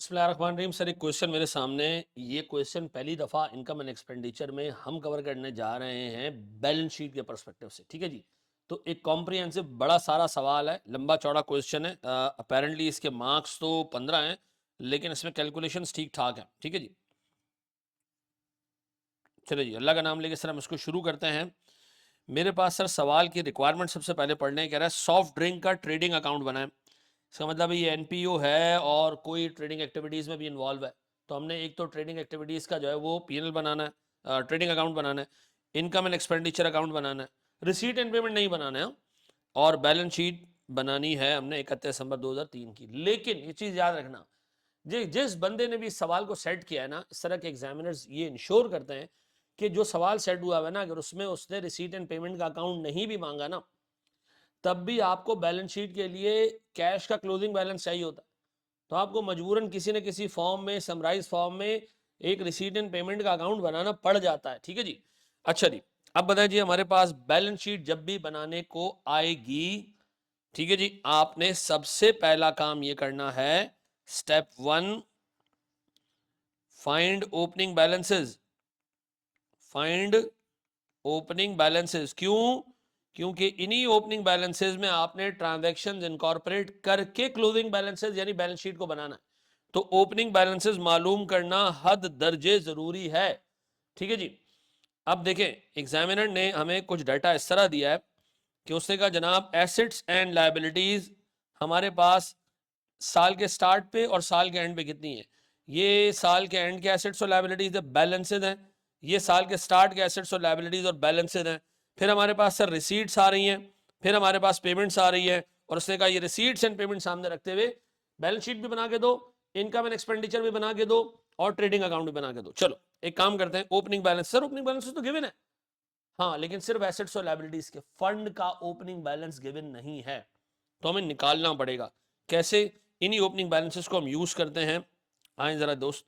बिस्मिल्लाहिर्रहमानिर्रहीम। सर एक क्वेश्चन मेरे सामने, ये क्वेश्चन पहली दफ़ा इनकम एंड एक्सपेंडिचर में हम कवर करने जा रहे हैं बैलेंस शीट के पर्सपेक्टिव से। ठीक है जी, तो एक कॉम्प्रिहेंसिव बड़ा सारा सवाल है, लंबा चौड़ा क्वेश्चन है। अपेरेंटली इसके मार्क्स तो 15 हैं, लेकिन इसमें कैलकुलेशंस ठीक ठाक हैं। ठीक है जी, चलिए जी, अल्लाह का नाम लेके सर हम इसको शुरू करते हैं। मेरे पास सर सवाल की रिक्वायरमेंट सबसे पहले पढ़ने कह रहा है सॉफ्ट ड्रिंक का ट्रेडिंग अकाउंट बनाएं। इसका मतलब ये एनपीओ है और कोई ट्रेडिंग एक्टिविटीज़ में भी इन्वॉल्व है। तो हमने एक तो ट्रेडिंग एक्टिविटीज़ का जो है वो पीएनएल बनाना है, ट्रेडिंग अकाउंट बनाना है, इनकम एंड एक्सपेंडिचर अकाउंट बनाना है, रिसीट एंड पेमेंट नहीं बनाना है, और बैलेंस शीट बनानी है हमने 31 दिसंबर 2003 की। लेकिन ये चीज़ याद रखना, जिस बंदे ने भी इस सवाल को सेट किया है ना, इस तरह के एग्जामिनर्स ये इंश्योर करते हैं कि जो सवाल सेट हुआ है ना, अगर उसमें उसने रिसीट एंड पेमेंट का अकाउंट नहीं भी मांगा ना, तब भी आपको बैलेंस शीट के लिए कैश का क्लोजिंग बैलेंस चाहिए होता है। तो आपको मजबूरन किसी न किसी फॉर्म में, समराइज फॉर्म में, एक रिसीट एंड पेमेंट का अकाउंट बनाना पड़ जाता है। ठीक है जी, अच्छा जी, अब बताइए जी, हमारे पास बैलेंस शीट जब भी बनाने को आएगी, ठीक है जी, आपने सबसे पहला काम ये करना है, step 1, find opening balances. Find opening balances, क्यों? क्योंकि इन्हीं ओपनिंग बैलेंसेस में आपने ट्रांजैक्शंस इनकॉर्पोरेट करके क्लोजिंग बैलेंसेस यानी बैलेंस शीट को बनाना है। तो ओपनिंग बैलेंसेस मालूम करना हद दर्जे जरूरी है। ठीक है जी, अब देखें, एग्जामिनर ने हमें कुछ डाटा इस तरह दिया है कि उसने कहा जनाब एसेट्स एंड लायबिलिटीज हमारे पास साल के स्टार्ट पे और साल के एंड पे कितनी है। ये साल के एंड के एसेट्स और लायबिलिटीज बैलेंसेड हैं, ये साल के स्टार्ट के एसेट्स और लायबिलिटीज और बैलेंसेड हैं। फिर हमारे पास सर रिसीट्स आ रही हैं, फिर हमारे पास पेमेंट्स आ रही है, और उसने कहा ये रिसीट्स एंड पेमेंट सामने रखते हुए बैलेंस शीट भी बना के दो, इनकम एंड एक्सपेंडिचर भी बना के दो, और ट्रेडिंग अकाउंट भी बना के दो। चलो एक काम करते हैं, opening balance. Sir opening balance तो गिवन है, हाँ, लेकिन सिर्फ एसेट्स और लायबिलिटीज के, फंड का ओपनिंग बैलेंस गिवन नहीं है, तो हमें निकालना पड़ेगा। कैसे? इन्हीं ओपनिंग बैलेंसेस को हम यूज करते हैं। आए जरा दोस्त,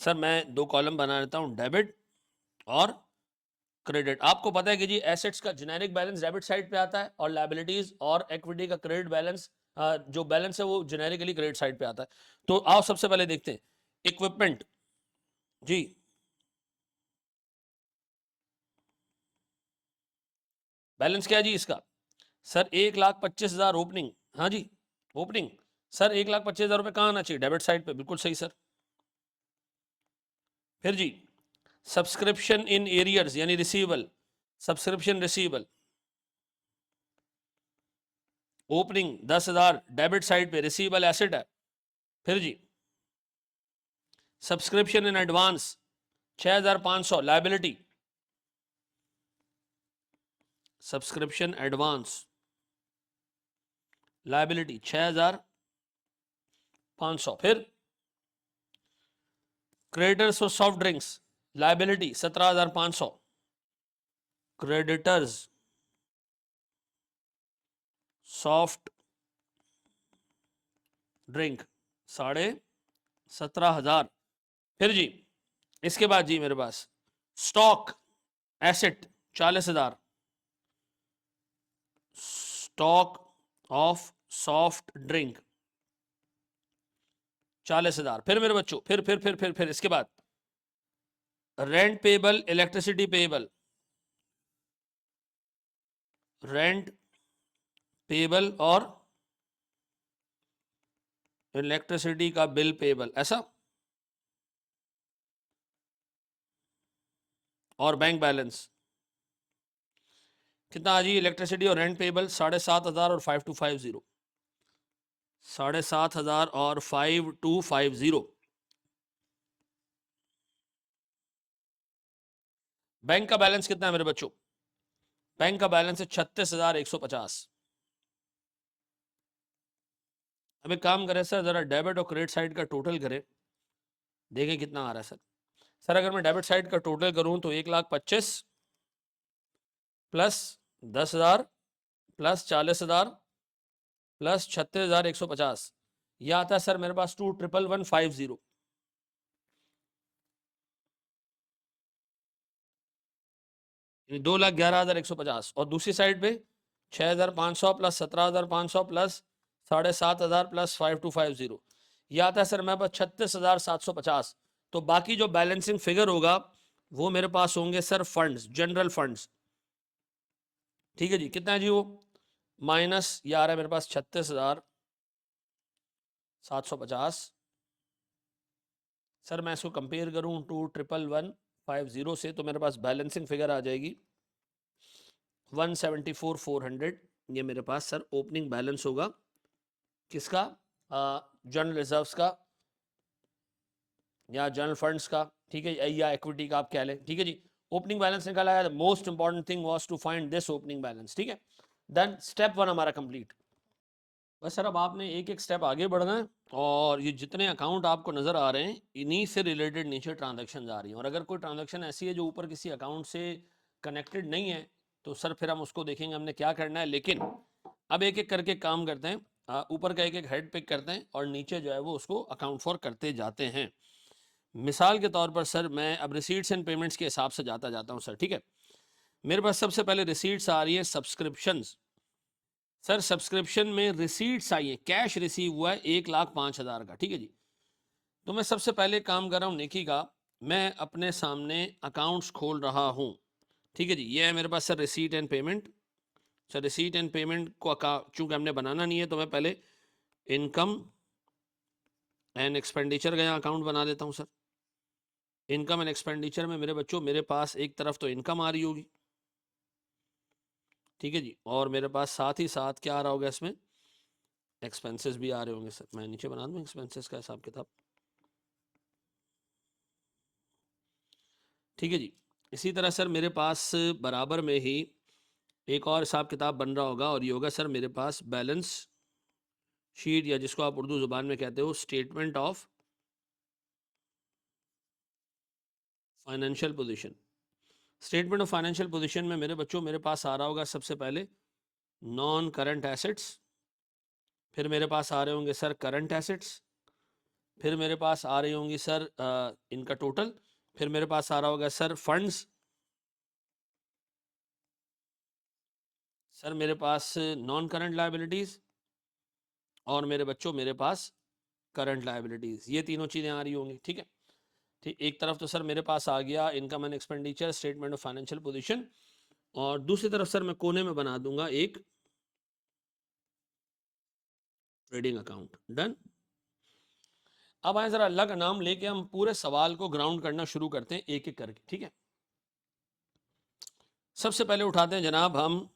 सर मैं दो कॉलम बना लेता हूं, डेबिट और क्रेडिट। आपको पता है कि जी एसेट्स का जेनेरिक बैलेंस डेबिट साइड पे आता है, और लायबिलिटीज और इक्विटी का क्रेडिट बैलेंस, जो बैलेंस है वो जेनेरिकली क्रेडिट साइड पे आता है। तो आओ सबसे पहले देखते हैं इक्विपमेंट जी, बैलेंस क्या है जी इसका? Sir 1,25,000 opening. हाँ जी, ओपनिंग। सर 1,25,000 रुपये कहाँ आना चाहिए? डेबिट साइड पे, बिल्कुल सही सर। फिर जी सब्सक्रिप्शन इन एरियर्स यानी receivable, subscription receivable, opening 10,000 debit side पे, रिसीवेबल एसेट है। फिर जी subscription in advance 6,500 liability, subscription advance liability 6,500। फिर creditors for soft drinks liability 17,500, creditors soft drink 17,500। फिर जी इसके बाद जी मेरे पास stock asset 40,000, stock of soft drink 40,000। फिर मेरे बच्चों, फिर इसके बाद rent payable, electricity payable, rent payable और इलेक्ट्रिसिटी का बिल पेबल, ऐसा, और बैंक बैलेंस कितना आ जी? इलेक्ट्रिसिटी और रेंट पेबल 7,500 और 5250, 7,500 और 5250। बैंक का बैलेंस कितना है मेरे बच्चों? बैंक का बैलेंस है 36,150। अब एक काम करें सर, जरा डेबिट और क्रेडिट साइड का टोटल करें, देखें कितना आ रहा है सर। सर अगर मैं डेबिट साइड का टोटल करूं तो 1,25,000 प्लस 10,000 प्लस 40,000 प्लस 36,150, यह आता है सर मेरे पास 2,11150। 2,11,150, और दूसरी साइड पे 6,500 प्लस 17,500 प्लस 7,500 प्लस 5250, ये आता है सर मेरे पास 36,750। तो बाकी जो बैलेंसिंग फिगर होगा वो मेरे पास होंगे सर फंड्स, जनरल फंड्स, ठीक है जी। कितना है जी वो, माइनस ये आ रहा है मेरे पास 36,750। सर मैं इसको कंपेयर करूं 2,11150 से, तो मेरे पास बैलेंसिंग फिगर आ जाएगी 174,400। ये मेरे पास सर ओपनिंग बैलेंस होगा किसका, जनरल रिजर्व्स का या जनरल फंड्स का, ठीक है, या इक्विटी का आप कह लें, ठीक है जी। ओपनिंग बैलेंस निकाला है। Most important thing was to find this opening balance, ठीक है। देन स्टेप 1 हमारा कंप्लीट। बस सर अब आपने एक एक स्टेप आगे बढ़ना है, और ये जितने अकाउंट आपको नज़र आ रहे हैं इन्हीं से रिलेटेड नीचे ट्रांजैक्शन आ रही हैं, और अगर कोई ट्रांजैक्शन ऐसी है जो ऊपर किसी अकाउंट से कनेक्टेड नहीं है तो सर फिर हम उसको देखेंगे हमने क्या करना है। लेकिन अब एक एक करके काम करते हैं, ऊपर का एक एक हेड पिक करते हैं और नीचे जो है वो उसको अकाउंट फॉर करते जाते हैं। मिसाल के तौर पर सर मैं अब रिसीट्स एंड पेमेंट्स के हिसाब से जाता हूँ सर, ठीक है। मेरे पास सबसे पहले रिसीट्स आ रही है सब्सक्रिप्शंस। सर सब्सक्रिप्शन में रिसीट्स आई है, कैश रिसीव हुआ है 1,05,000 का, ठीक है जी। तो मैं सबसे पहले काम कर रहा हूँ नेकी का, मैं अपने सामने अकाउंट्स खोल रहा हूँ, ठीक है जी। ये है मेरे पास sir receipt and payment. Sir receipt and payment को चूंकि हमने बनाना नहीं है तो मैं पहले इनकम एंड एक्सपेंडिचर का यहाँ अकाउंट बना देता हूँ सर। इनकम एंड एक्सपेंडिचर में मेरे बच्चों मेरे पास एक तरफ तो इनकम आ रही होगी, ठीक है जी, और मेरे पास साथ ही साथ क्या आ रहा होगा इसमें, एक्सपेंसेस भी आ रहे होंगे सर। मैं नीचे बना दूँ एक्सपेंसेस का हिसाब किताब, ठीक है जी। इसी तरह सर मेरे पास बराबर में ही एक और हिसाब किताब बन रहा होगा, और ये होगा सर मेरे पास बैलेंस शीट, या जिसको आप उर्दू ज़ुबान में कहते हो statement of financial position. Statement of financial position में मेरे बच्चों मेरे पास आ रहा होगा सबसे पहले नॉन करंट एसेट्स, फिर मेरे पास आ रहे होंगे सर करंट एसेट्स, फिर मेरे पास आ रही होंगी सर इनका टोटल, फिर मेरे पास आ रहा होगा सर फंड्स, सर मेरे पास नॉन करंट लायबिलिटीज़, और मेरे बच्चों मेरे पास करंट लायबिलिटीज़। ये तीनों चीज़ें आ रही होंगी, ठीक है। ठीक, एक तरफ तो सर मेरे पास आ गया income and expenditure, statement of financial position, और दूसरी तरफ सर मैं कोने में बना दूंगा एक ट्रेडिंग अकाउंट। डन। अब आए जरा अल्लाह का नाम लेके हम पूरे सवाल को ग्राउंड करना शुरू करते हैं एक एक करके, ठीक है। सबसे पहले उठाते हैं जनाब हम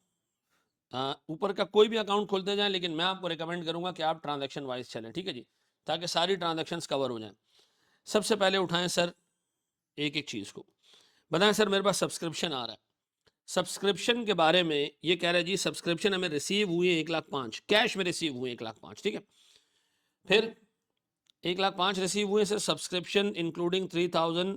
ऊपर का कोई भी अकाउंट खोलते जाएं, लेकिन मैं आपको रिकमेंड करूंगा कि आप ट्रांजैक्शन वाइज चलें, ठीक है जी, ताकि सारी ट्रांजैक्शंस कवर हो जाएं। सबसे पहले उठाएं सर एक एक चीज़ को, बताएं सर मेरे पास सब्सक्रिप्शन आ रहा है। सब्सक्रिप्शन के बारे में ये कह रहा है जी सब्सक्रिप्शन हमें रिसीव हुए 1,05,000 कैश में रिसीव हुए 1,05,000, ठीक है। फिर 1,05,000 रिसीव हुए सर सब्सक्रिप्शन इंक्लूडिंग 3,000,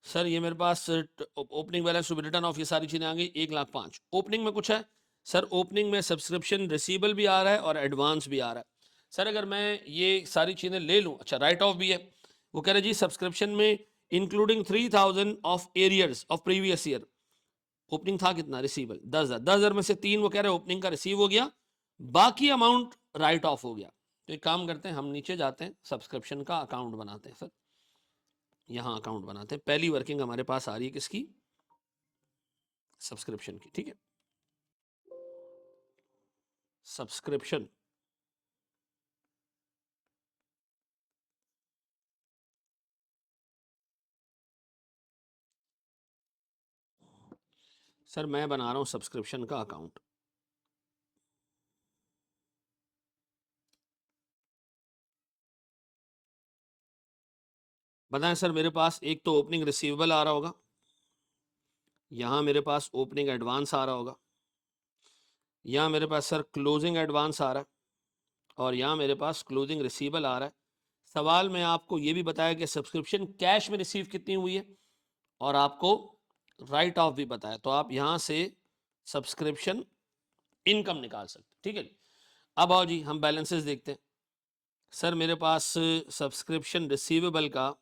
सर ये मेरे पास opening balance to be written off, ये सारी चीज़ें आ गई 1,05,000। ओपनिंग में कुछ है सर, ओपनिंग में सब्सक्रिप्शन रिसीबल भी आ रहा है और एडवांस भी आ रहा है। सर अगर मैं ये सारी चीज़ें ले लूँ, अच्छा राइट ऑफ भी है, वो कह रहे जी सब्सक्रिप्शन में including 3,000 of arrears of previous year, opening था कितना रिसीबल 10,000, 10,000 में से 3 वो कह रहे ओपनिंग का रिसीव हो गया, बाकी अमाउंट राइट ऑफ हो गया। तो एक काम करते हैं हम नीचे जाते हैं सब्सक्रिप्शन का अकाउंट बनाते हैं सर, यहाँ अकाउंट बनाते हैं। पहली वर्किंग हमारे पास आ रही है किसकी, सब्सक्रिप्शन की, ठीक है। सब्सक्रिप्शन, सर मैं बना रहा हूँ सब्सक्रिप्शन का अकाउंट। बताएं सर मेरे पास एक तो ओपनिंग रिसीवेबल आ रहा होगा, यहाँ मेरे पास ओपनिंग एडवांस आ रहा होगा, यहाँ मेरे पास सर क्लोजिंग एडवांस आ रहा है, और यहाँ मेरे पास क्लोजिंग रिसीवेबल आ रहा है। सवाल में आपको ये भी बताया कि सब्सक्रिप्शन कैश में रिसीव कितनी हुई है, और आपको राइट ऑफ भी बताया, तो आप यहाँ से सब्सक्रिप्शन इनकम निकाल सकते, ठीक है। अब आओ जी हम बैलेंसेस देखते हैं। सर मेरे पास सब्सक्रिप्शन रिसीवेबल का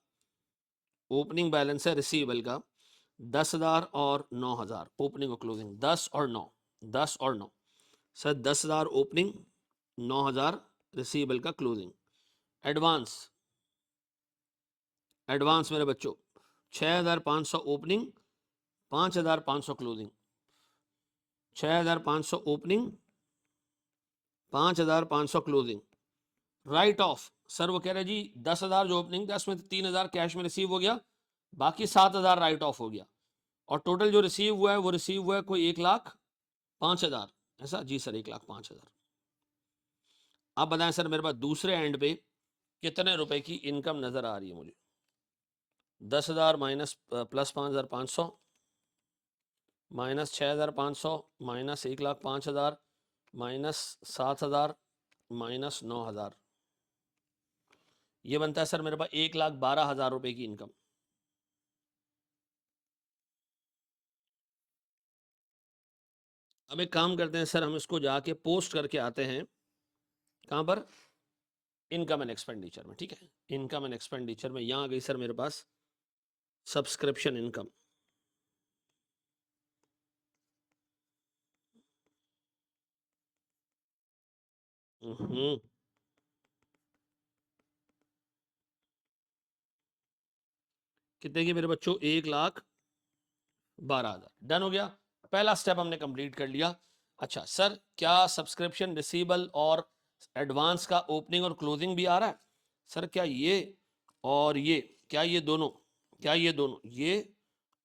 ओपनिंग बैलेंस है रिसीवेबल का 10,000 और 9,000, ओपनिंग और क्लोजिंग 10 और 9, 10 और 9। सर 10,000 ओपनिंग, 9,000 रिसीवेबल का क्लोजिंग, एडवांस एडवांस मेरे बच्चों 6,500 opening, 5,500 closing. 6,500 opening, 5,500 closing. Right of sir वो कह रहे जी 10,000 जो ओपनिंग 10 में 3,000 कैश में रिसीव हो गया, बाकी 7,000 राइट ऑफ हो गया, और टोटल जो रिसीव हुआ है वो रिसीव हुआ है कोई 1,05,000 ऐसा। जी सर 1,05,000। आप बताएं सर मेरे पास दूसरे एंड पे कितने रुपए की इनकम नजर आ रही है मुझे? 10,000 minus plus 5,500 minus 6,500 minus 1,05,000 minus 7,000 minus 9,000, ये बनता है सर मेरे पास 1,12,000 रुपए की इनकम। अब एक काम करते हैं सर, हम इसको जाके पोस्ट करके आते हैं कहां पर? इनकम एंड एक्सपेंडिचर में। ठीक है, इनकम एंड एक्सपेंडिचर में यहां आ गई सर मेरे पास सब्सक्रिप्शन इनकम। कितने की मेरे बच्चों? 1,12,000। डन हो गया, पहला स्टेप हमने कंप्लीट कर लिया। अच्छा सर क्या सब्सक्रिप्शन रिसीवेबल और एडवांस का ओपनिंग और क्लोजिंग भी आ रहा है? सर क्या ये और ये, क्या ये दोनों, क्या ये दोनों, ये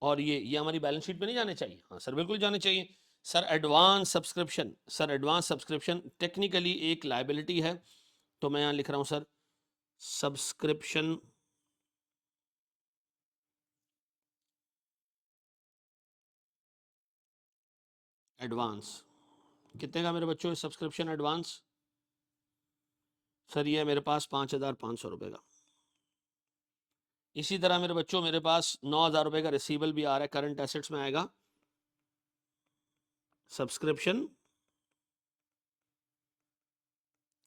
और ये हमारी बैलेंस शीट पे नहीं जाने चाहिए? हाँ सर बिल्कुल जाने चाहिए। Sir advance subscription, sir advance subscription technically एक लायबिलिटी है, तो मैं यहाँ लिख रहा हूँ सर सब्सक्रिप्शन एडवांस। कितने का मेरे बच्चों सब्सक्रिप्शन एडवांस? सर ये है मेरे पास 5,500 रुपये का। इसी तरह मेरे बच्चों मेरे पास 9,000 रुपये का रिसीवेबल भी आ रहा है, करंट एसेट्स में आएगा सब्सक्रिप्शन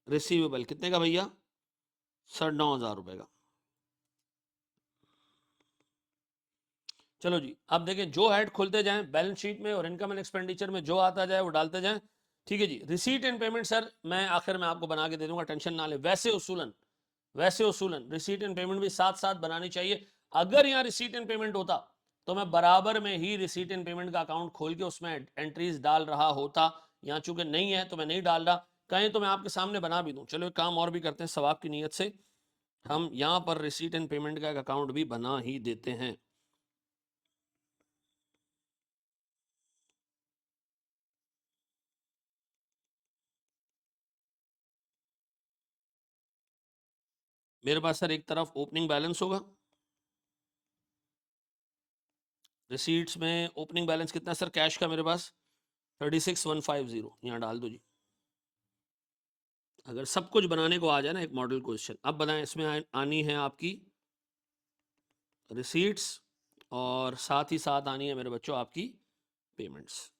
रिसीवेबल। कितने का भैया? सर 9,000 रुपये का। चलो जी अब देखें, जो हेड खुलते जाएं बैलेंस शीट में और इनकम एंड एक्सपेंडिचर में जो आता जाए वो डालते जाएं। ठीक है जी, रिसीट एंड पेमेंट सर मैं आखिर में आपको बना के दे दूंगा, टेंशन ना ले। वैसे उसूलन रिसीट एंड पेमेंट भी साथ साथ बनानी चाहिए। अगर यहाँ रिसीट एंड पेमेंट होता तो मैं बराबर में ही रिसीट एंड पेमेंट का अकाउंट खोल के उसमें एंट्रीज डाल रहा होता। यहाँ चूंकि नहीं है तो मैं नहीं डाल रहा, कहें तो मैं आपके सामने बना भी दूं। चलो एक काम और भी करते हैं सवाब की नीयत से, हम यहाँ पर रिसीट एंड पेमेंट का एक अकाउंट भी बना ही देते हैं। मेरे पास सर एक तरफ ओपनिंग बैलेंस होगा, रिसीट्स में ओपनिंग बैलेंस कितना सर कैश का? मेरे पास 36,150, यहाँ डाल दो जी। अगर सब कुछ बनाने को आ जाए ना एक मॉडल क्वेश्चन। अब बताएं इसमें आनी है आपकी रिसीट्स और साथ ही साथ आनी है मेरे बच्चों आपकी पेमेंट्स।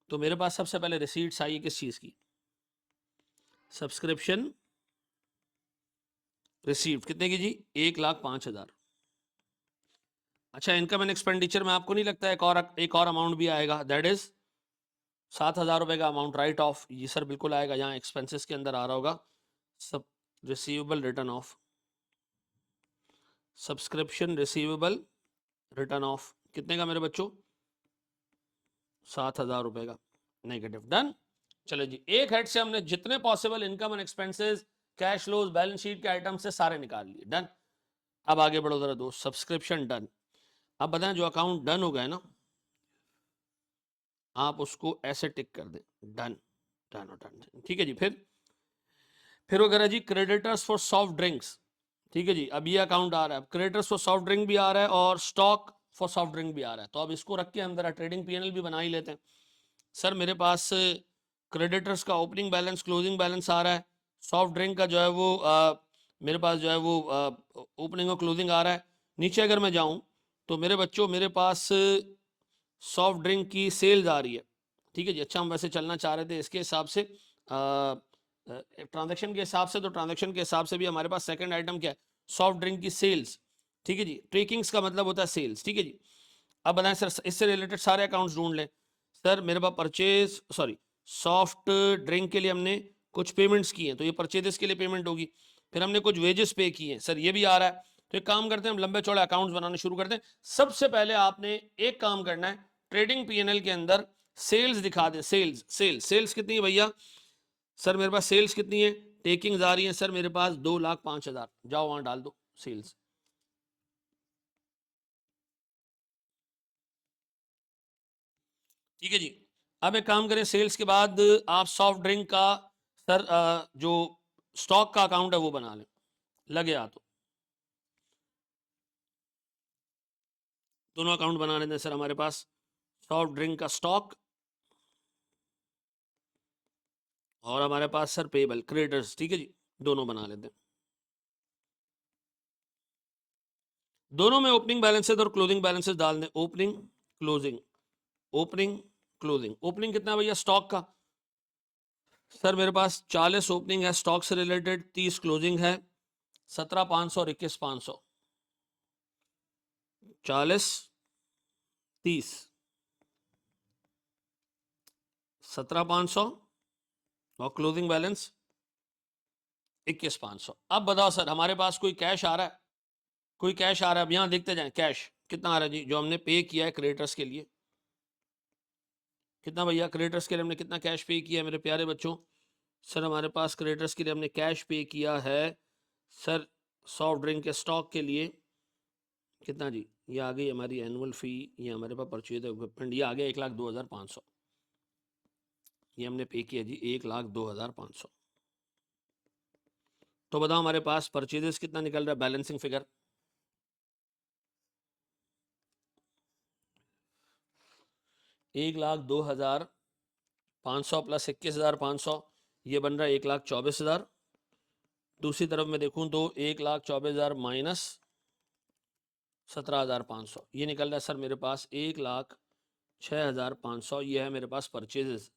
तो मेरे पास सबसे पहले रिसीट्स आई है किस चीज की? Subscription received. कितने की जी? 1,05,000। अच्छा इनकम एंड एक्सपेंडिचर में आपको नहीं लगता एक और अमाउंट भी आएगा, दैट इज 7,000 रुपए का अमाउंट राइट ऑफ? ये सर बिल्कुल आएगा, यहाँ एक्सपेंसेस के अंदर आ रहा होगा सब receivable return of, subscription receivable return of. कितने का मेरे बच्चों? 7,000 रुपए का नेगेटिव। डन। चलो जी एक हेड से हमने जितने possible income and expenses cash flows balance sheet के आइटम से सारे निकाल लिए। डन। अब आगे बढ़ो जरा दोस्त, सब्सक्रिप्शन डन। अब बताएं जो अकाउंट डन हो गए ना आप उसको ऐसे टिक कर दें, डन डन डन। ठीक है जी, फिर वगैरह जी क्रेडिटर्स फॉर सॉफ्ट ड्रिंक्स। ठीक है जी, अब ये अकाउंट आ रहा है, क्रेडिटर्स फॉर सॉफ्ट ड्रिंक भी आ रहा है और स्टॉक फॉर सॉफ्ट ड्रिंक भी आ रहा है। तो अब इसको रख के हम जरा ट्रेडिंग पीएनएल भी बना ही लेते हैं। सर मेरे पास क्रेडिटर्स का ओपनिंग बैलेंस क्लोजिंग बैलेंस आ रहा है, सॉफ्ट ड्रिंक का जो है वो मेरे पास जो है वो ओपनिंग और क्लोजिंग आ रहा है। नीचे अगर मैं जाऊं तो मेरे बच्चों मेरे पास सॉफ्ट ड्रिंक की सेल्स आ रही है। ठीक है जी, अच्छा हम वैसे चलना चाह रहे थे इसके हिसाब से ट्रांजैक्शन के हिसाब से, तो ट्रांजैक्शन के हिसाब से भी हमारे पास सेकंड आइटम क्या है? सॉफ्ट ड्रिंक की सेल्स। ठीक है जी, ट्रेकिंग्स का मतलब होता है सेल्स। ठीक है जी, अब बताएं सर इससे रिलेटेड सारे अकाउंट्स ढूंढ लें। सर मेरे पास परचेज सॉफ्ट ड्रिंक के लिए हमने कुछ पेमेंट्स की हैं, तो ये परचेजेस के लिए पेमेंट होगी। फिर हमने कुछ वेजेस पे किए हैं, सर ये भी आ रहा है। तो एक काम करते हैं, हम लंबे चौड़े अकाउंट्स बनाने शुरू करते हैं। सबसे पहले आपने एक काम करना है, ट्रेडिंग पीएनएल के अंदर सेल्स दिखा दें। सेल्स सेल्स सेल्स कितनी है भैया? सर मेरे पास सेल्स कितनी है? टेकिंग्स आ रही है सर मेरे पास 2,05,000, जाओ वहां डाल दो सेल्स। ठीक है जी। अब एक काम करें, सेल्स के बाद आप सॉफ्ट ड्रिंक का सर जो स्टॉक का अकाउंट है वो बना लें, लगे आ तो दोनों अकाउंट बना लेते हैं सर हमारे पास, सॉफ्ट ड्रिंक का स्टॉक और हमारे पास सर पेबल क्रेडिटर्स। ठीक है जी, दोनों बना लेते हैं। दोनों में ओपनिंग बैलेंसेस और क्लोजिंग बैलेंसेस डाल दें। Opening closing, opening closing. Opening कितना भैया स्टॉक का? सर मेरे पास 40 ओपनिंग है स्टॉक से रिलेटेड, 30 क्लोजिंग है, 17,500 और 21,500। 40 30 17,500 और क्लोजिंग बैलेंस 21,500। अब बताओ सर हमारे पास कोई कैश आ रहा है? कोई कैश आ रहा है? अब यहां देखते जाएं कैश कितना आ रहा है जी, जो हमने पे किया है क्रेडिटर्स के लिए। कितना भैया क्रेडिटर्स के लिए हमने कितना कैश पे किया है मेरे प्यारे बच्चों? सर हमारे पास क्रेडिटर्स के लिए हमने कैश पे किया है सर सॉफ्ट ड्रिंक के स्टॉक के लिए कितना जी? ये आ गई हमारी एनुअल फी, ये हमारे पास परचेज इक्विपमेंट, ये आ गया 1,02,500। ये हमने पे किया जी 1,02,500। तो बताओ हमारे पास परचेजेस कितना निकल रहा है बैलेंसिंग फिगर? 1,02,500 प्लस 21,500, ये बन रहा है 1,24,000। दूसरी तरफ मैं देखूं तो 1,24,000 माइनस 17,500, ये निकल रहा है सर मेरे पास 1,06,500। ये है मेरे पास परचेजेस।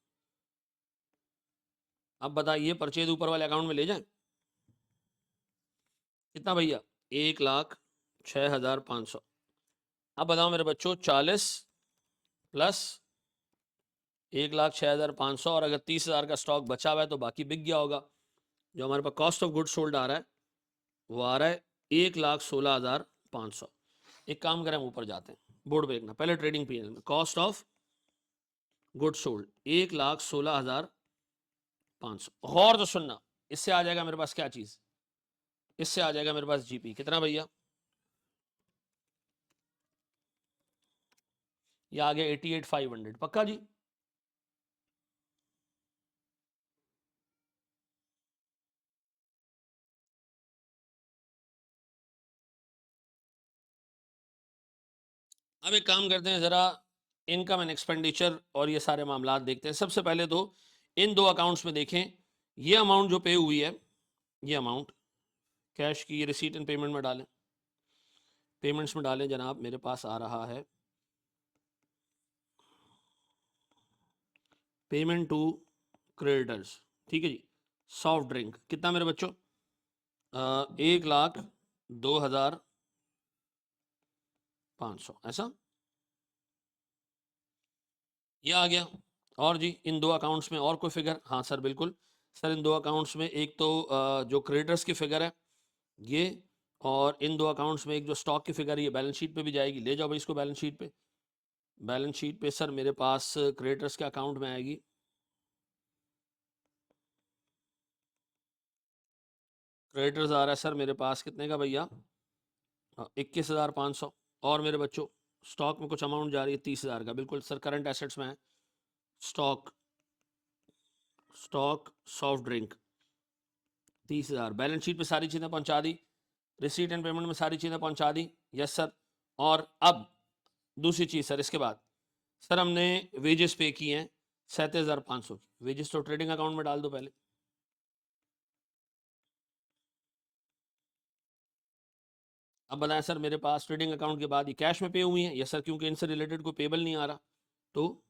अब बताइए परचेज ऊपर वाले अकाउंट में ले जाएं कितना भैया? 1,06,500। अब बताओ मेरे बच्चों 40 प्लस 1,06,500 और अगर 30,000 का स्टॉक बचा हुआ है तो बाकी बिक गया होगा। जो हमारे पास कॉस्ट ऑफ गुड सोल्ड आ रहा है वो आ रहा है 1,16,500। एक काम करें हम ऊपर जाते हैं, बोर्ड पे देखना पहले ट्रेडिंग पीरियड में कॉस्ट ऑफ गुड सोल्ड 1,16,500। और तो सुनना, इससे आ जाएगा मेरे पास क्या चीज? इससे आ जाएगा मेरे पास जीपी कितना भैया? ये आ गया 88,500। पक्का जी? अब एक काम करते हैं, जरा इनकम एंड एक्सपेंडिचर और ये सारे मामला देखते हैं। सबसे पहले तो इन दो अकाउंट्स में देखें, ये अमाउंट जो पे हुई है, ये अमाउंट कैश की, ये रिसीट एंड पेमेंट में डालें, पेमेंट्स में डालें जनाब। मेरे पास आ रहा है पेमेंट टू क्रेडिटर्स। ठीक है जी। सॉफ्ट ड्रिंक कितना मेरे बच्चों? 1,02,500 ऐसा ये आ गया। और जी इन दो अकाउंट्स में और कोई फिगर? हाँ सर बिल्कुल सर, इन दो अकाउंट्स में एक तो जो क्रेडिटर्स की फिगर है ये, और इन दो अकाउंट्स में एक जो स्टॉक की फिगर है ये बैलेंस शीट पे भी जाएगी। ले जाओ भाई इसको बैलेंस शीट पे। बैलेंस शीट पे सर मेरे पास क्रेडिटर्स के अकाउंट में आएगी, क्रेडिटर्स आ रहा है सर मेरे पास कितने का भैया? 21,500। और मेरे बच्चों स्टॉक में कुछ अमाउंट जा रही है 30,000 का, बिल्कुल सर करंट एसेट्स में है। Stock stock soft drink 30,000 balance sheet पे सारी चीज़ें पहुंचा दी, रिसीट एंड पेमेंट में सारी चीज़ें पहुंचा दी। Yes sir. और अब दूसरी चीज़ सर, इसके बाद सर हमने वेजेस पे किए हैं 37,500 की। वेजेस तो ट्रेडिंग अकाउंट में डाल दो पहले। अब बताएं सर मेरे पास ट्रेडिंग अकाउंट के बाद ये कैश में पे हुई है? यस सर, क्योंकि इनसे रिलेटेड कोई पेबल नहीं आ रहा। तो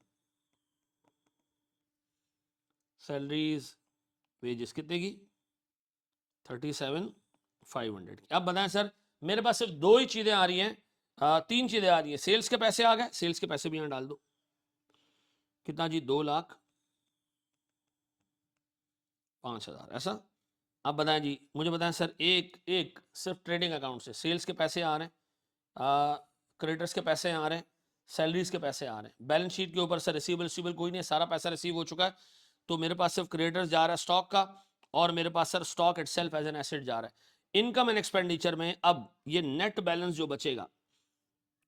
सैलरीज वेजेस कितने की? 37,500 की। अब बताएं सर मेरे पास सिर्फ दो ही चीज़ें आ रही हैं, तीन चीज़ें आ रही हैं। सेल्स के पैसे आ गए, सेल्स के पैसे भी यहाँ डाल दो। कितना जी? 5,000 ऐसा। अब बताएं जी, मुझे बताएं सर, एक एक सिर्फ ट्रेडिंग अकाउंट से सेल्स के पैसे आ रहे हैं, क्रेडिटर्स के पैसे आ रहे हैं, सैलरीज के पैसे आ रहे हैं, बैलेंस शीट के ऊपर सर रिसीवेबल कोई नहीं है, सारा पैसा रिसीव हो चुका है, तो मेरे पास सिर्फ क्रेडिटर्स जा रहा है स्टॉक का, और मेरे पास sir stock itself as an asset जा रहा है। इनकम एंड एक्सपेंडिचर में अब ये नेट बैलेंस जो बचेगा,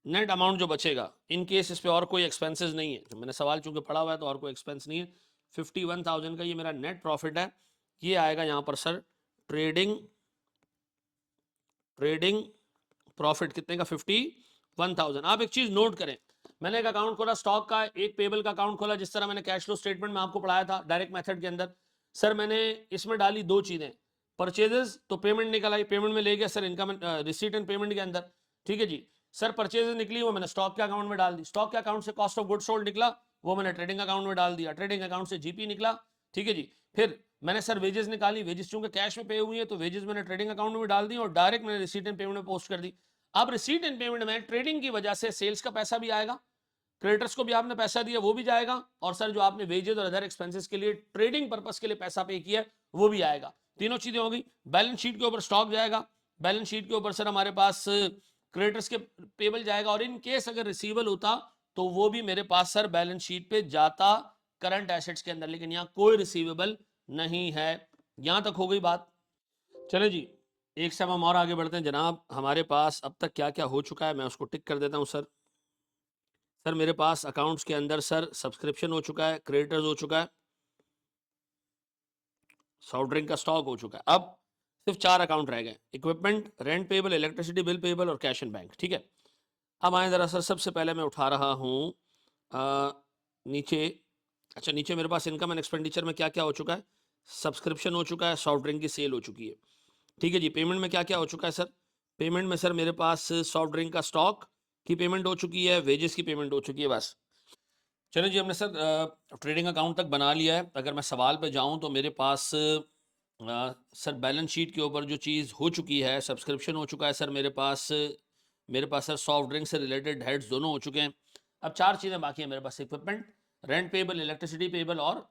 नेट अमाउंट जो बचेगा, इन केस इस पे और कोई एक्सपेंसेस नहीं है, तो मैंने सवाल चूंकि पढ़ा हुआ है तो और कोई एक्सपेंस नहीं है, 51,000 का ये मेरा नेट प्रॉफिट है, ये आएगा यहाँ पर सर ट्रेडिंग प्रॉफिट कितने का, 51,000। आप एक चीज नोट करें, मैंने एक अकाउंट खोला स्टॉक का, एक पेबल का अकाउंट खोला, जिस तरह मैंने कैश फ्लो स्टेटमेंट में आपको पढ़ाया था डायरेक्ट मेथड के अंदर। सर मैंने इसमें डाली दो चीजें, परचेजेस, तो पेमेंट निकल आई, पेमेंट में ले गया sir income receipt and payment के अंदर, ठीक है जी। सर परचेजेस निकली, वो मैंने स्टॉक के अकाउंट में डाल दी, स्टॉक के अकाउंट से कॉस्ट ऑफ गुड सोल्ड निकला, वो मैंने ट्रेडिंग अकाउंट में डाल दिया, ट्रेडिंग अकाउंट से जीपी निकला, ठीक है जी। फिर मैंने सर वेजेस निकाली, वेजेस चूंकि कैश में पे हुई है तो वेजेस मैंने ट्रेडिंग अकाउंट में डाल दी और डायरेक्ट मैंने रिसीट एंड पेमेंट में पोस्ट कर दी। अब रिसीट एंड पेमेंट में ट्रेडिंग की वजह से सेल्स का पैसा भी आएगा, क्रेडिटर्स को भी आपने पैसा दिया वो भी जाएगा, और सर जो आपने वेजेस और अदर एक्सपेंसेस के लिए ट्रेडिंग पर्पस के लिए पैसा पे किया है वो भी आएगा। तीनों चीजें हो गई। बैलेंस शीट के ऊपर स्टॉक जाएगा, बैलेंस शीट के ऊपर सर हमारे पास क्रेडिटर्स के पेबल जाएगा, और इन केस अगर रिसीवेबल होता तो वो भी मेरे पास सर बैलेंस शीट पे जाता करंट एसेट्स के अंदर, लेकिन यहाँ कोई रिसीवेबल नहीं है। यहां तक हो गई बात। चले जी, एक से हम और आगे बढ़ते हैं जनाब। हमारे पास अब तक क्या क्या हो चुका है मैं उसको टिक कर देता हूं सर। सर मेरे पास अकाउंट्स के अंदर सर सब्सक्रिप्शन हो चुका है, क्रेडिटर्स हो चुका है, सॉफ्ट ड्रिंक का स्टॉक हो चुका है। अब सिर्फ 4 अकाउंट रह गए, equipment, rent payable, electricity bill payable और कैश एंड बैंक, ठीक है। अब आए जरा सर, सबसे पहले मैं उठा रहा हूँ नीचे। अच्छा, नीचे मेरे पास इनकम एंड एक्सपेंडिचर में क्या क्या हो चुका है, सब्सक्रिप्शन हो चुका है, सॉफ्ट ड्रिंक की सेल हो चुकी है, ठीक है जी। पेमेंट में क्या क्या हो चुका है सर, पेमेंट में सर मेरे पास सॉफ्ट ड्रिंक का स्टॉक की पेमेंट हो चुकी है, वेजेस की पेमेंट हो चुकी है, बस। चलिए जी, हमने सर ट्रेडिंग अकाउंट तक बना लिया है। अगर मैं सवाल पे जाऊं तो मेरे पास सर बैलेंस शीट के ऊपर जो चीज़ हो चुकी है, सब्सक्रिप्शन हो चुका है सर मेरे पास सर सॉफ्ट ड्रिंक से रिलेटेड हेड्स दोनों हो चुके हैं। अब 4 चीज़ें बाकी हैं मेरे पास, equipment, rent payable, electricity payable और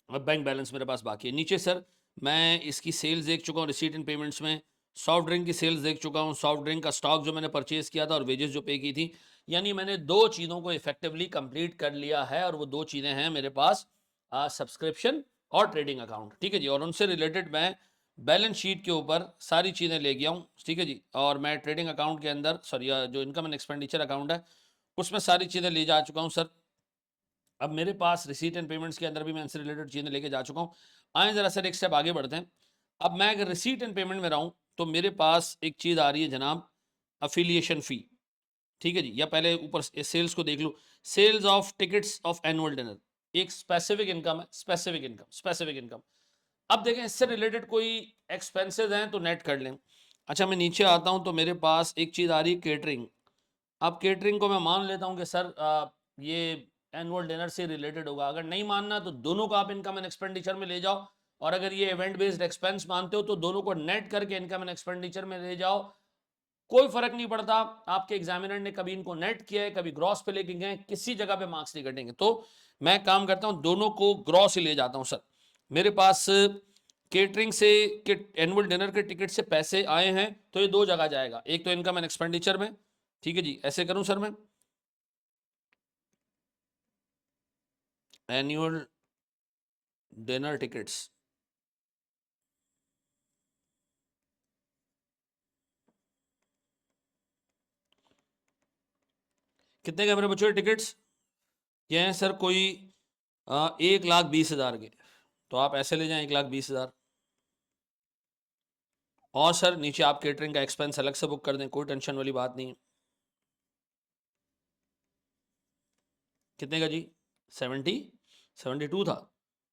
बैंक बैलेंस मेरे पास बाकी है। नीचे सर मैं इसकी सेल्स देख चुका हूँ, रिसीट एंड पेमेंट्स में सॉफ्ट ड्रिंक की सेल्स देख चुका हूँ, सॉफ्ट ड्रिंक का स्टॉक जो मैंने परचेज किया था और वेजेस जो पे की थी, यानी मैंने 2 चीज़ों को इफेक्टिवली कंप्लीट कर लिया है, और वो 2 चीज़ें हैं मेरे पास सब्सक्रिप्शन और ट्रेडिंग अकाउंट, ठीक है जी। और उनसे रिलेटेड मैं बैलेंस शीट के ऊपर सारी चीज़ें ले गया हूँ, ठीक है जी। और मैं ट्रेडिंग अकाउंट के अंदर सॉरी जो इनकम एंड एक्सपेंडिचर अकाउंट है उसमें सारी चीज़ें ले जा चुका हूँ सर। अब मेरे पास रिसीट एंड पेमेंट्स के अंदर भी मैं इनसे रिलेटेड चीज़ें लेके जा चुका हूँ। आए जरा सर एक स्टेप आगे बढ़ते हैं। अब मैं अगर रिसीट एंड पेमेंट में रहा हूँ तो मेरे पास एक चीज़ आ रही है जनाब, अफिलिएशन फ़ी, ठीक है जी। या पहले ऊपर सेल्स को देख लो, sales of tickets of annual dinner, एक स्पेसिफिक इनकम है, स्पेसिफिक इनकम। अब देखें इससे रिलेटेड कोई एक्सपेंसेस हैं तो नेट कर लें। अच्छा, मैं नीचे आता हूँ तो मेरे पास एक चीज़ आ रही है केटरिंग। अब केटरिंग को मैं मान लेता हूँ कि सर ये एनुअल डिनर से रिलेटेड होगा। अगर नहीं मानना तो दोनों को आप इनकम एंड एक्सपेंडिचर में ले जाओ, और अगर ये इवेंट बेस्ड एक्सपेंस मानते हो तो दोनों को नेट करके इनकम एंड एक्सपेंडिचर में ले जाओ, कोई फर्क नहीं पड़ता। आपके एग्जामिनर ने कभी इनको नेट किया है, कभी ग्रॉस पे लेके गए, किसी जगह पे मार्क्स नहीं कटेंगे। तो मैं काम करता हूं, दोनों को ग्रॉस ही ले जाता हूं सर। मेरे पास केटरिंग से के एनुअल डिनर के टिकट से पैसे आए हैं तो ये 2 जगह जाएगा, एक तो इनकम एंड एक्सपेंडिचर में, ठीक है जी। ऐसे करूं सर मैं, एनुअल डिनर टिकट्स, कितने के मेरे बच्चों के टिकट्स, ये हैं सर कोई 1,20,000 के, तो आप ऐसे ले जाएं 1,20,000। और सर नीचे आप केटरिंग का एक्सपेंस अलग से बुक कर दें, कोई टेंशन वाली बात नहीं है। कितने का जी, 72 था,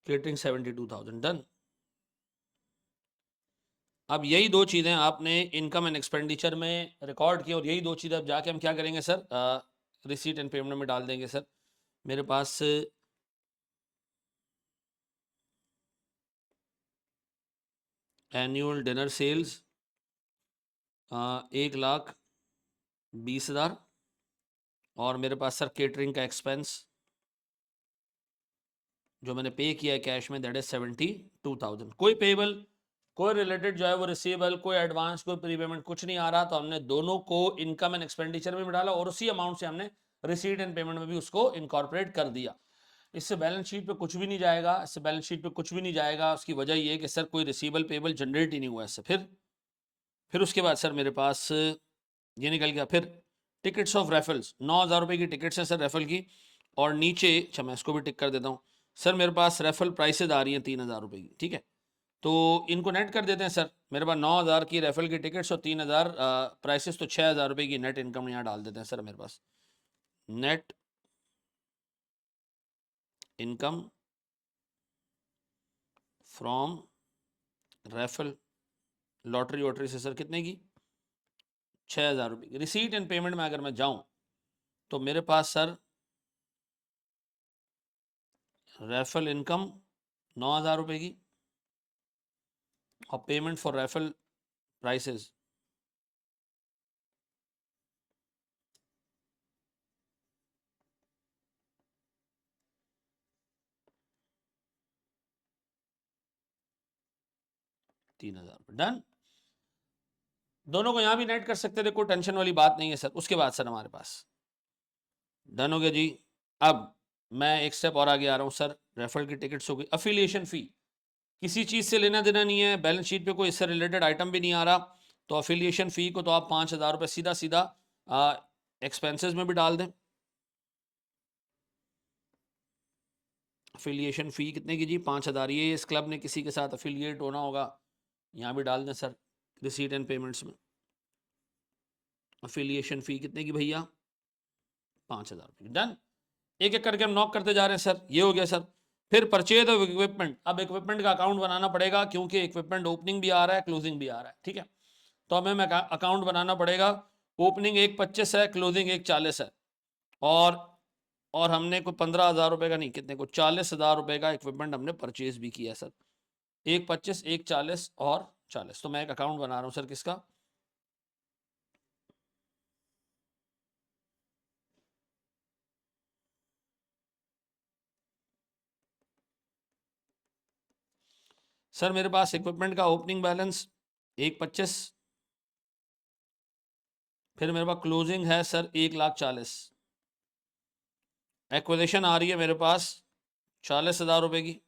केटरिंग 72,000 डन। अब यही 2 चीज़ें आपने इनकम एंड एक्सपेंडिचर में रिकॉर्ड की, और यही 2 चीज़ें अब जाके हम क्या करेंगे सर, रिसीट एंड पेमेंट में डाल देंगे सर। मेरे पास एनुअल डिनर सेल्स 1,20,000, और मेरे पास सर केटरिंग का एक्सपेंस जो मैंने पे किया है कैश में, दैट इज 72,000। कोई पेबल, कोई रिलेटेड जो है वो रिसीवेबल, कोई एडवांस, कोई प्रीपेमेंट, कुछ नहीं आ रहा, तो हमने दोनों को इनकम एंड एक्सपेंडिचर में भी डाला और उसी अमाउंट से हमने रिसीट एंड पेमेंट में भी उसको इनकॉर्पोरेट कर दिया। इससे बैलेंस शीट पे कुछ भी नहीं जाएगा, इससे बैलेंस शीट पे कुछ भी नहीं जाएगा। उसकी वजह ये है कि सर कोई रिसीवेबल पेबल जनरेट ही नहीं हुआ इससे। फिर उसके बाद सर मेरे पास ये निकल गया। फिर टिकट्स ऑफ रेफल्स, 9,000 रुपये की टिकट्स हैं सर रेफल की, और नीचे, अच्छा मैं इसको भी टिक कर देता हूँ सर, मेरे पास रेफल प्राइसेज आ रही हैं 3,000 रुपये की, ठीक है। तो इनको नेट कर देते हैं सर, मेरे पास 9,000 की रेफल की टिकट्स और 3,000 प्राइसेस, तो 6,000 रुपये की नेट इनकम यहाँ डाल देते हैं सर मेरे पास। नेट इनकम फ्रॉम रेफल लॉटरी वॉटरी से सर कितने की, 6,000 रुपये की। रिसीट एंड पेमेंट में अगर मैं जाऊँ तो मेरे पास सर रेफल इनकम 9,000 रुपये की और पेमेंट फॉर रेफल प्राइसेस 3,000 रुपये। डन। दोनों को यहां भी नेट कर सकते थे, कोई टेंशन वाली बात नहीं है सर। उसके बाद सर हमारे पास डन हो गया जी। अब मैं एक स्टेप और आगे आ रहा हूं सर, रेफरल की टिकट्स हो गई। अफिलिएशन फी, किसी चीज़ से लेना देना नहीं है, बैलेंस शीट पे कोई इससे रिलेटेड आइटम भी नहीं आ रहा, तो अफिलिएशन फ़ी को तो आप 5,000 रुपये सीधा सीधा एक्सपेंसेस में भी डाल दें। अफिलिएशन फ़ी कितने की जी, 5,000। ये इस क्लब ने किसी के साथ अफिलिएट होना होगा, यहाँ भी डाल दें सर रिसीट एंड पेमेंट्स में। अफिलिएशन फ़ी कितने की भैया, 5,000 रुपये। डन। एक एक करके हम नॉक करते जा रहे हैं सर। ये हो गया सर। फिर परचेज ऑफ इक्विपमेंट, अब इक्विपमेंट का अकाउंट बनाना पड़ेगा क्योंकि इक्विपमेंट ओपनिंग भी आ रहा है, क्लोजिंग भी आ रहा है, ठीक है। तो हमें अकाउंट बनाना पड़ेगा। ओपनिंग 1,25 है, क्लोजिंग 1,40 है, और हमने को 15,000 रुपये का नहीं, कितने को, 40,000 रुपये का इक्विपमेंट हमने परचेज भी किया सर। 1,25, 1,40 और 40। तो मैं एक अकाउंट बना रहा हूँ सर, किसका, सर मेरे पास इक्विपमेंट का ओपनिंग बैलेंस 1,25, फिर मेरे पास क्लोजिंग है सर 1,40,000। एक्विजिशन आ रही है मेरे पास 40,000 रुपये की,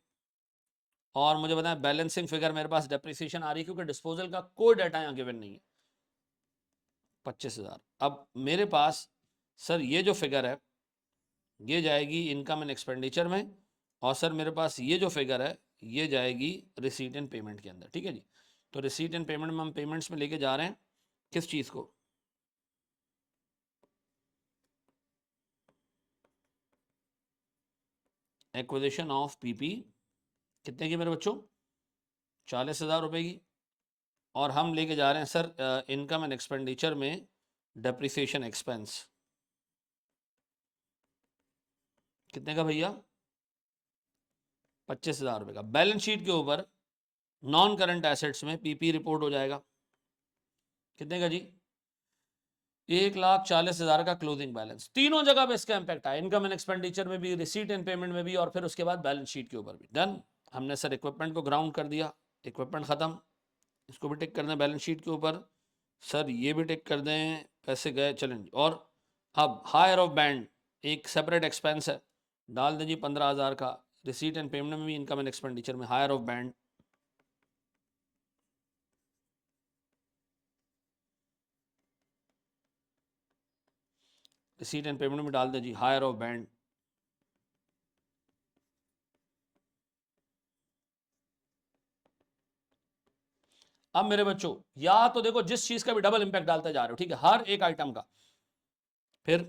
और मुझे बताएं बैलेंसिंग फिगर मेरे पास डेप्रिसिएशन आ रही है क्योंकि डिस्पोजल का कोई डाटा यहाँ गिवन नहीं है, 25,000। अब मेरे पास सर ये जो फिगर है ये जाएगी इनकम एंड एक्सपेंडिचर में, और सर मेरे पास ये जो फिगर है ये जाएगी रिसीट एंड पेमेंट के अंदर, ठीक है जी। तो रिसीट एंड पेमेंट में हम पेमेंट्स में लेके जा रहे हैं किस चीज़ को, एक्विजिशन ऑफ पीपी, कितने की मेरे बच्चों, 40,000 रुपये की, और हम लेके जा रहे हैं सर इनकम एंड एक्सपेंडिचर में डेप्रिसिएशन एक्सपेंस, कितने का भैया, 25,000 रुपये का। बैलेंस शीट के ऊपर नॉन करंट एसेट्स में पीपी रिपोर्ट हो जाएगा, कितने का जी, 1,40,000 का क्लोजिंग बैलेंस। तीनों जगह पे इसका इंपैक्ट आया, इनकम एंड एक्सपेंडिचर में भी, रिसीट एंड पेमेंट में भी, और फिर उसके बाद बैलेंस शीट के ऊपर भी। डन। हमने सर इक्विपमेंट को ग्राउंड कर दिया, इक्विपमेंट खत्म, इसको भी टिक कर दें बैलेंस शीट के ऊपर सर, ये भी टिक कर दें, पैसे गए, चलें। और अब हायर ऑफ बैंड एक सेपरेट एक्सपेंस है, डाल दें जी 15,000 का। रिसीट एंड पेमेंट में भी, इनकम एंड एक्सपेंडिचर में higher of band, receipt and payment में डाल दें जी हायर ऑफ बैंड। अब मेरे बच्चों या तो देखो जिस चीज का भी डबल इंपैक्ट डालते जा रहे हो, ठीक है, हर एक आइटम का। फिर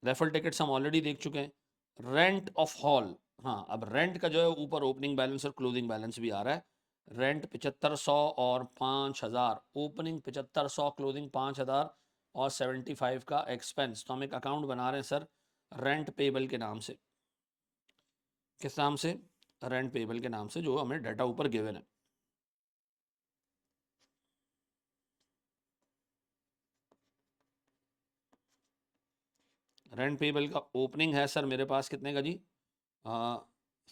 रेफरल टिकट्स हम ऑलरेडी देख चुके हैं। रेंट ऑफ हॉल, हाँ अब रेंट का जो है ऊपर ओपनिंग बैलेंस और क्लोजिंग बैलेंस भी आ रहा है। रेंट 7,500 और 5,000, ओपनिंग 7,500, क्लोजिंग 5,000 और 75 का एक्सपेंस। तो हम एक अकाउंट बना रहे हैं सर रेंट पेबल के नाम से। किस नाम से, रेंट पेबल के नाम से, जो हमें डाटा ऊपर गिवन है। रेंट पेबल का ओपनिंग है सर मेरे पास कितने का जी,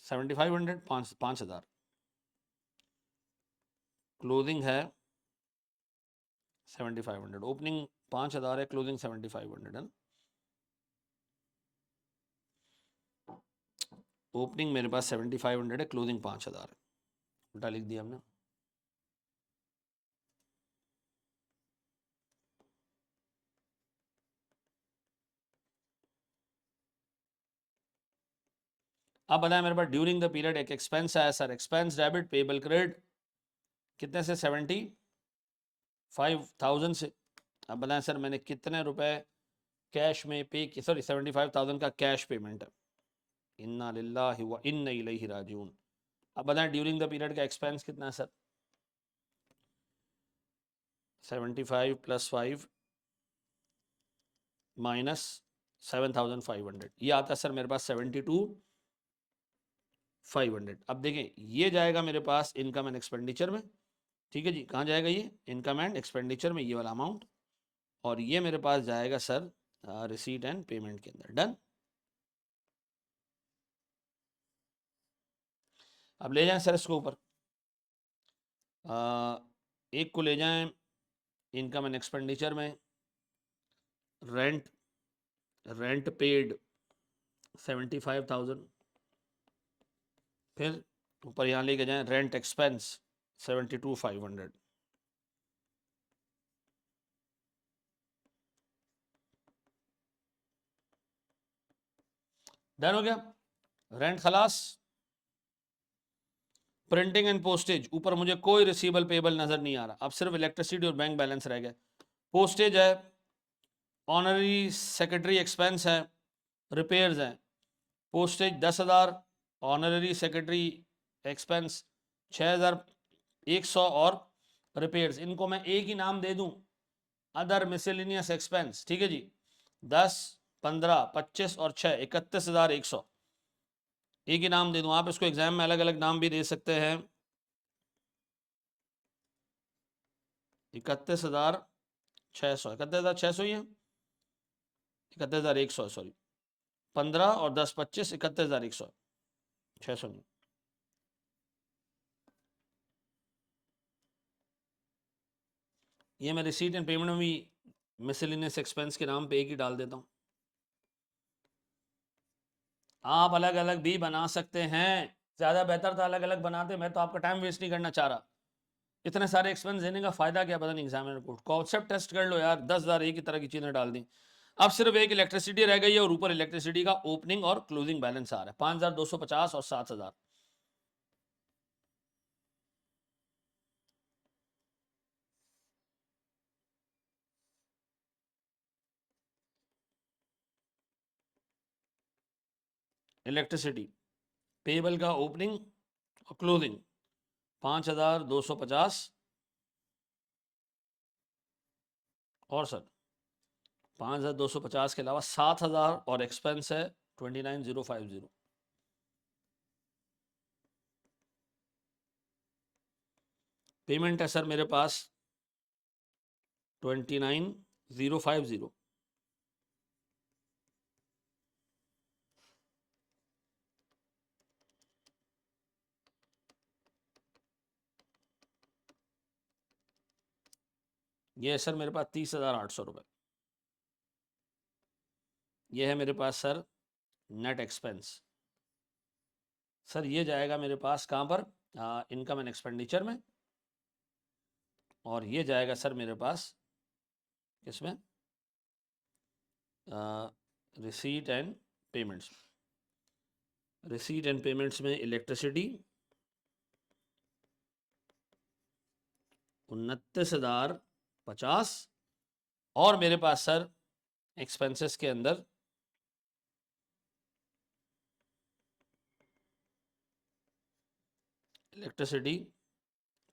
7500, 5000, क्लोजिंग है 7500, ओपनिंग 5000 है, क्लोजिंग 7500 है। ओपनिंग मेरे पास 7500 है, क्लोजिंग 5000 है, उल्टा लिख दिया हमने। अब बताएं मेरे पास ड्यूरिंग द पीरियड एक एक्सपेंस आया sir, expense debit payable credit कितने से, 75,000 से। अब बताएं सर मैंने कितने रुपए कैश में पे किया, सॉरी 75,000 का कैश पेमेंट है। इन्ना लिल्लाहि व इन्ना इलैहि राजिऊन। अब बताएं ड्यूरिंग द पीरियड का एक्सपेंस कितना है सर, 75 + 5 माइनस 7,500, ये आता है सर मेरे पास 72,500। अब देखें ये जाएगा मेरे पास इनकम एंड एक्सपेंडिचर में, ठीक है जी, कहाँ जाएगा ये, इनकम एंड एक्सपेंडिचर में, ये वाला अमाउंट, और ये मेरे पास जाएगा सर रिसीट एंड पेमेंट के अंदर। डन। अब ले जाएं सर इसको ऊपर, एक को ले जाएं इनकम एंड एक्सपेंडिचर में, रेंट पेड 75,000, फिर ऊपर यहाँ लेके जाएं रेंट एक्सपेंस 72,500। डन हो गया, रेंट खलास। प्रिंटिंग एंड पोस्टेज, ऊपर मुझे कोई रिसीवेबल पेबल नजर नहीं आ रहा, अब सिर्फ इलेक्ट्रिसिटी और बैंक बैलेंस रह गया। पोस्टेज है, ऑनररी सेक्रेटरी एक्सपेंस है, रिपेयर्स हैं, पोस्टेज 10,000, ऑनररी सेक्रेटरी एक्सपेंस 6,100 और रिपेयर्स, इनको मैं एक ही नाम दे दूं, अदर मिसलेनियस एक्सपेंस, ठीक है जी। 10, 15, 25 और 6, 31,100, एक ही नाम दे दूं। आप इसको एग्जाम में अलग अलग नाम भी दे सकते हैं। 31,600, 31,600 ही है, 31,100 सॉरी, 15 और 10, 25, 31,100, 600 नहीं। ये मैं रिसीट एंड पेमेंट में भी मिसलेनियस एक्सपेंस के नाम पे एक ही डाल देता हूँ। आप अलग अलग भी बना सकते हैं, ज़्यादा बेहतर था अलग अलग बनाते, मैं तो आपका टाइम वेस्ट नहीं करना चाह रहा। इतने सारे एक्सपेंस देने का फ़ायदा क्या, पता नहीं एग्जामिनर को। कॉन्सेप्ट टेस्ट कर लो यार, 10,000 एक ही तरह की चीज़ें डाल दी। अब सिर्फ एक इलेक्ट्रिसिटी रह गई है, और ऊपर इलेक्ट्रिसिटी का ओपनिंग और क्लोजिंग बैलेंस आ रहा है 5,250 और 7,000। इलेक्ट्रिसिटी पेबल का ओपनिंग और क्लोजिंग 5,250 और सर 5,250 के अलावा 7,000 और एक्सपेंस है 29,050। पेमेंट है सर मेरे पास 29,050। ये है सर मेरे पास 30,800 रुपये। ये है मेरे पास सर नेट एक्सपेंस। सर ये जाएगा मेरे पास कहाँ पर, इनकम एंड एक्सपेंडिचर में, और ये जाएगा सर मेरे पास किसमें, receipt and payments. Receipt and payments में इलेक्ट्रिसिटी 29,050, और मेरे पास सर एक्सपेंसेस के अंदर इलेक्ट्रिसिटी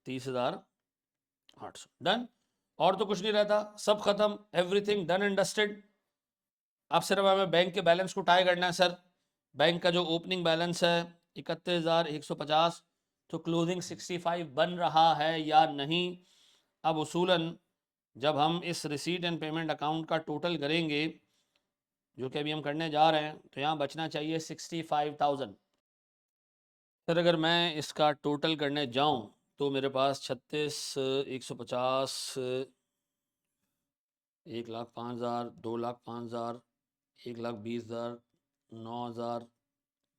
30,800। डन, और तो कुछ नहीं रहता, सब खत्म, एवरीथिंग डन एंड डस्टेड। अब सिर्फ हमें बैंक के बैलेंस को टाई करना है सर। बैंक का जो ओपनिंग बैलेंस है 31,150, तो क्लोजिंग 65 बन रहा है या नहीं। अब उसूलन जब हम इस रिसीट एंड पेमेंट अकाउंट का टोटल करेंगे, जो कि अभी हम करने जा रहे हैं, तो यहाँ बचना चाहिए 65,000। सर अगर मैं इसका टोटल करने जाऊं तो मेरे पास 36, 150, 1,05,000, 2,05,000, 1,20,000, 9,000,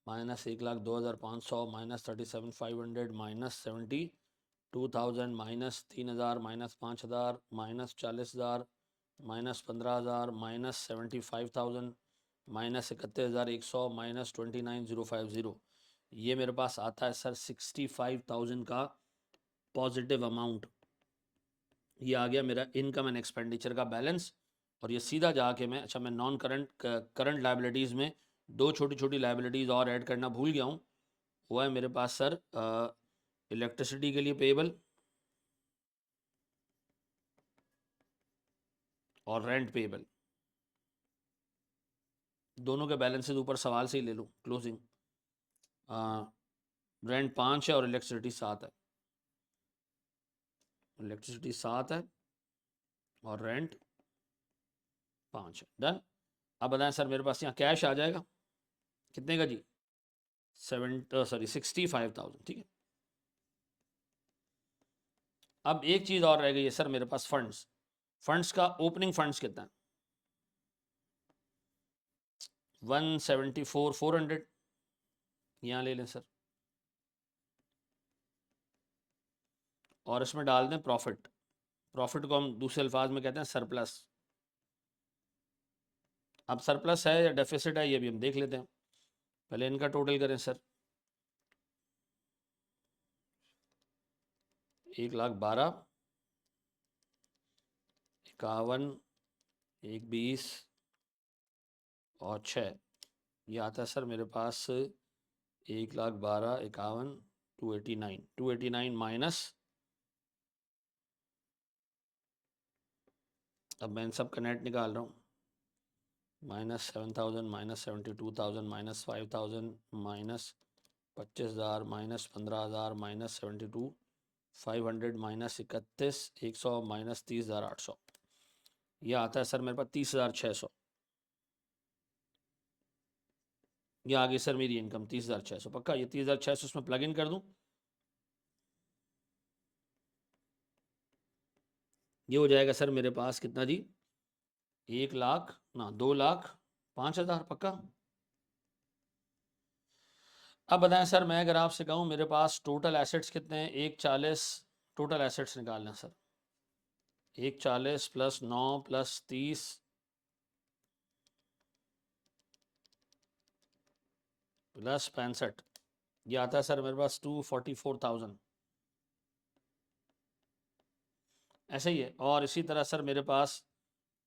minus 1,02,500, minus 37,500, minus 72,000, minus 3,000, minus 5,000, minus 40,000, minus 15,000, minus 75,000, minus 31,100, minus 29,050। ये मेरे पास आता है सर 65,000 का पॉजिटिव अमाउंट। ये आ गया मेरा इनकम एंड एक्सपेंडिचर का बैलेंस। और ये सीधा जाके मैं नॉन करंट लाइबिलिटीज़ में दो छोटी छोटी लाइबिलिटीज़ और ऐड करना भूल गया हूँ। वो है मेरे पास सर इलेक्ट्रिसिटी के लिए पेएबल और रेंट पेएबल। दोनों के बैलेंसेस ऊपर सवाल से ही ले लूँ। क्लोजिंग रेंट 5 है और इलेक्ट्रिसिटी 7 है। इलेक्ट्रिसिटी 7 है और रेंट 5 है। डन। अब बताएं सर मेरे पास यहाँ कैश आ जाएगा कितने का जी? 65,000। ठीक है। अब एक चीज़ और रह गई है सर मेरे पास, फंड्स। फंड्स का ओपनिंग फंड्स कितना है? 174,400 यहाँ ले लें सर। और इसमें डाल दें प्रॉफिट। प्रॉफिट को हम दूसरे अल्फाज में कहते हैं सरप्लस। अब सरप्लस है या डेफिसिट है ये भी हम देख लेते हैं। पहले इनका टोटल करें सर। 1,12,51, 1,20 और 6। ये आता है सर मेरे पास 1,12,51, 289। 289 माइनस, अब मैं इन सब का नेट निकाल रहा हूँ, minus 7,000, minus 72,000, minus 5,000, minus 25,000, minus 15,000, minus 72,500, minus 31,100, minus 30,800। यह आता है सर मेरे पास 30,600। ये आ गई सर मेरी इनकम 30,600। पक्का ये 30,600 उसमें प्लग इन कर दूं? ये हो जाएगा सर मेरे पास कितना जी? 1,00,000 ना 2,05,000। पक्का। अब बताएं सर मैं अगर आपसे कहूं मेरे पास टोटल एसेट्स कितने हैं? 1,40। टोटल एसेट्स निकालना सर। 1,40 प्लस 9 प्लस 30 प्लस 65, ये आता है सर मेरे पास 244,000। ऐसा ही है। और इसी तरह सर मेरे पास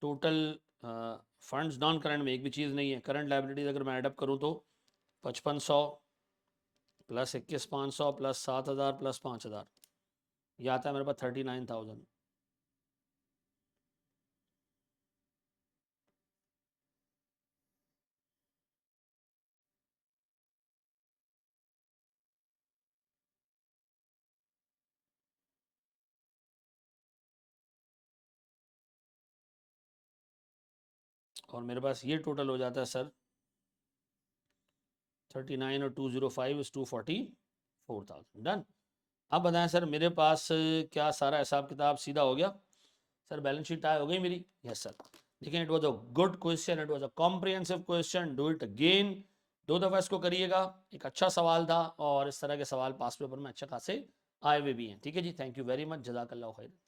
टोटल फंड्स नॉन करंट में एक भी चीज़ नहीं है। करंट लाइबिलिटीज अगर मैं एडअप करूं तो 5500 प्लस 21,500 प्लस 7,000 प्लस 5,000, ये आता है मेरे पास 39,000। और मेरे पास ये टोटल हो जाता है सर 39 और 205 इज 244,000। डन। अब बताएं सर मेरे पास क्या सारा हिसाब किताब सीधा हो गया? सर बैलेंस शीट तैयार हो गई मेरी? Yes sir. देखिए it was a good question, it was a comprehensive question. Do it again. 2 दफ़ा इसको करिएगा। एक अच्छा सवाल था और इस तरह के सवाल पास पेपर में अच्छे खासे आए हुए भी हैं। ठीक है जी। Thank you very much. जज़ाकल्लाह खैर।